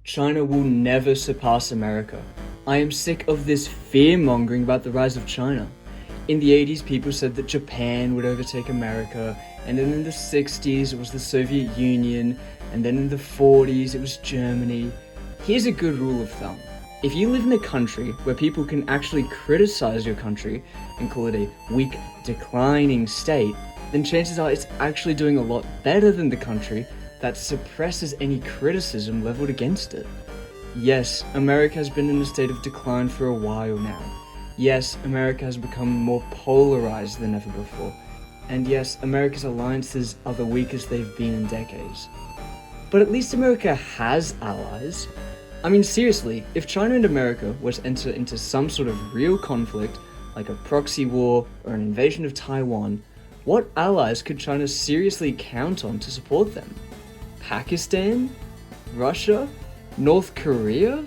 China will never surpass America. I am sick of this fear-mongering about the rise of China. In the 80s, people said that Japan would overtake America, and then in the 60s, it was the Soviet Union, and then in the 40s, it was Germany. Here's a good rule of thumb. If you live in a country where people can actually criticize your country and call it a weak, declining state, then chances are it's actually doing a lot better than the country that suppresses any criticism leveled against it. Yes, America has been in a state of decline for a while now. Yes, America has become more polarized than ever before. And yes, America's alliances are the weakest they've been in decades. But at least America has allies. I mean, seriously, if China and America were to enter into some sort of real conflict, like a proxy war or an invasion of Taiwan, what allies could China seriously count on to support them? Pakistan? Russia? North Korea?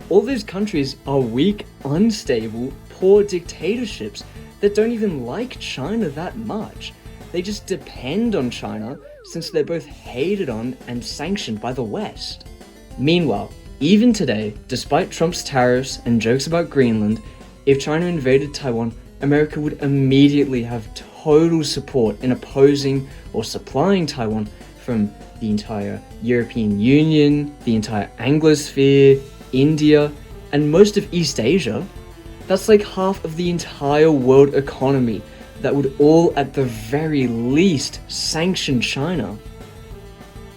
All those countries are weak, unstable, poor dictatorships that don't even like China that much. They just depend on China since they're both hated on and sanctioned by the West. Meanwhile, even today, despite Trump's tariffs and jokes about Greenland, if China invaded Taiwan, America would immediately have total support in opposing or supplying Taiwan from the entire European Union, the entire Anglosphere, India, and most of East Asia. That's like half of the entire world economy that would all at the very least sanction China.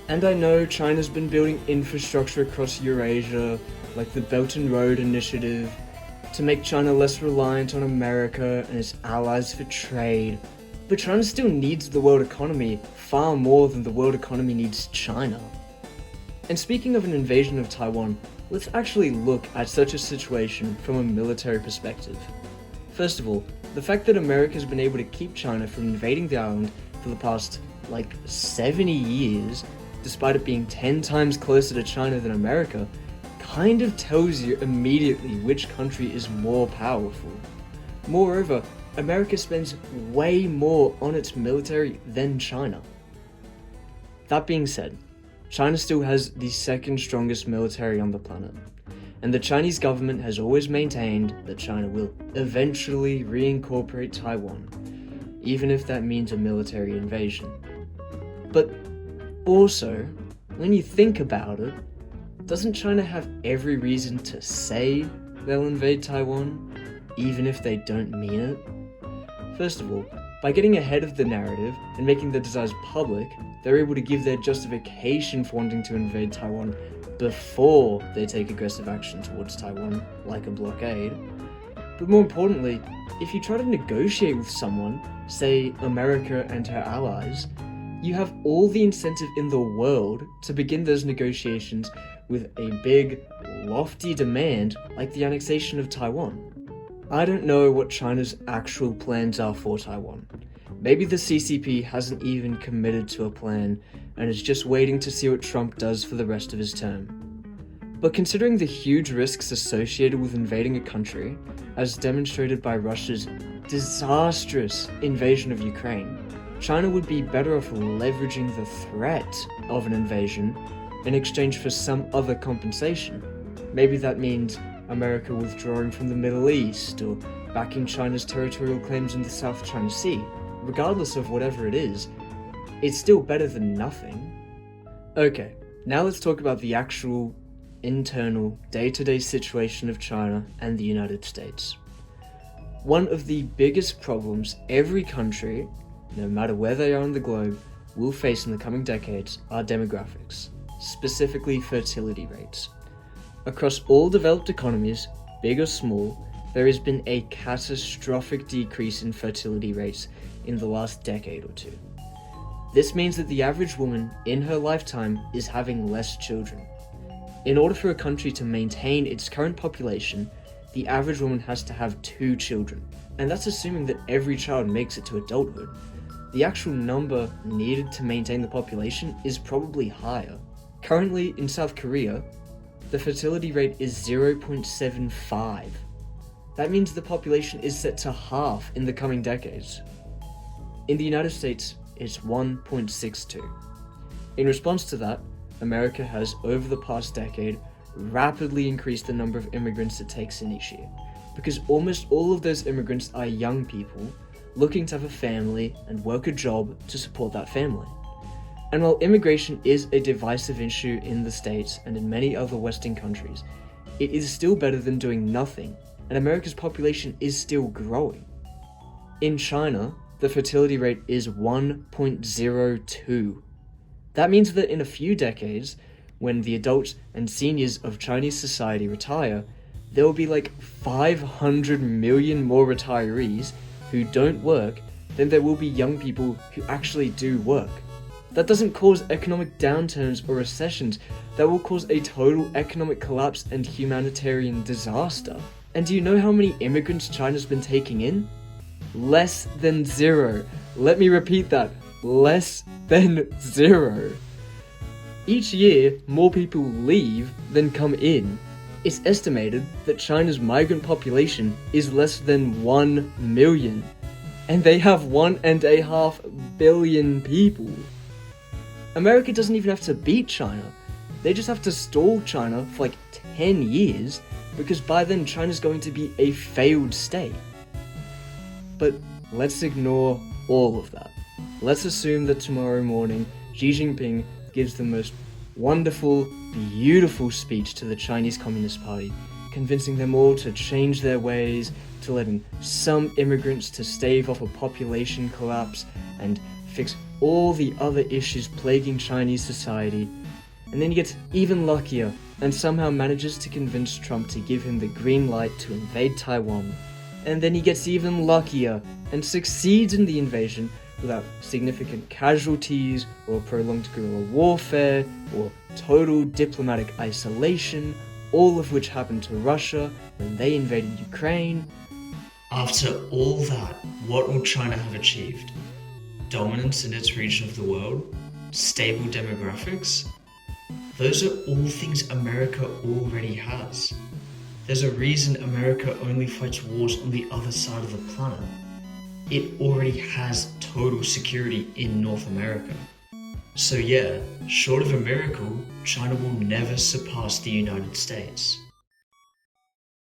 And I know China's been building infrastructure across Eurasia, like the Belt and Road Initiative, to make China less reliant on America and its allies for trade. But China still needs the world economy far more than the world economy needs China. And speaking of an invasion of Taiwan, let's actually look at such a situation from a military perspective. First of all, the fact that America has been able to keep China from invading the island for the past, 70 years, despite it being 10 times closer to China than America, kind of tells you immediately which country is more powerful. Moreover, America spends way more on its military than China. That being said, China still has the second strongest military on the planet, and the Chinese government has always maintained that China will eventually reincorporate Taiwan, even if that means a military invasion. But also, when you think about it, doesn't China have every reason to say they'll invade Taiwan, even if they don't mean it? First of all, by getting ahead of the narrative and making their desires public, they're able to give their justification for wanting to invade Taiwan before they take aggressive action towards Taiwan, like a blockade. But more importantly, if you try to negotiate with someone, say America and her allies, you have all the incentive in the world to begin those negotiations with a big, lofty demand like the annexation of Taiwan. I don't know what China's actual plans are for Taiwan. Maybe the CCP hasn't even committed to a plan and is just waiting to see what Trump does for the rest of his term. But considering the huge risks associated with invading a country, as demonstrated by Russia's disastrous invasion of Ukraine, China would be better off leveraging the threat of an invasion in exchange for some other compensation. Maybe that means America withdrawing from the Middle East or backing China's territorial claims in the South China Sea. Regardless of whatever it is, it's still better than nothing. Okay, now let's talk about the actual internal day-to-day situation of China and the United States. One of the biggest problems every country, no matter where they are on the globe, will face in the coming decades are demographics, specifically fertility rates. Across all developed economies, big or small, there has been a catastrophic decrease in fertility rates in the last decade or two. This means that the average woman in her lifetime is having less children. In order for a country to maintain its current population, the average woman has to have 2 children, and that's assuming that every child makes it to adulthood. The actual number needed to maintain the population is probably higher. Currently, in South Korea, the fertility rate is 0.75. That means the population is set to half in the coming decades. In the United States, it's 1.62. In response to that, America has, over the past decade, rapidly increased the number of immigrants it takes in each year, because almost all of those immigrants are young people looking to have a family and work a job to support that family. And while immigration is a divisive issue in the States and in many other Western countries, it is still better than doing nothing, and America's population is still growing. In China, the fertility rate is 1.02. That means that in a few decades, when the adults and seniors of Chinese society retire, there will be like 500 million more retirees who don't work than there will be young people who actually do work. That doesn't cause economic downturns or recessions, that will cause a total economic collapse and humanitarian disaster. And do you know how many immigrants China's been taking in? Less than zero. Let me repeat that. Less than zero. Each year, more people leave than come in. It's estimated that China's migrant population is less than 1 million. And they have 1.5 billion people. America doesn't even have to beat China. They just have to stall China for like 10 years, because by then China's going to be a failed state. But let's ignore all of that. Let's assume that tomorrow morning Xi Jinping gives the most wonderful, beautiful speech to the Chinese Communist Party, convincing them all to change their ways, to let in some immigrants to stave off a population collapse, and fix all the other issues plaguing Chinese society. And then he gets even luckier and somehow manages to convince Trump to give him the green light to invade Taiwan. And then he gets even luckier and succeeds in the invasion without significant casualties or prolonged guerrilla warfare or total diplomatic isolation, all of which happened to Russia when they invaded Ukraine. After all that, what will China have achieved? Dominance in its region of the world? Stable demographics? Those are all things America already has. There's a reason America only fights wars on the other side of the planet. It already has total security in North America. So yeah, short of a miracle, China will never surpass the United States.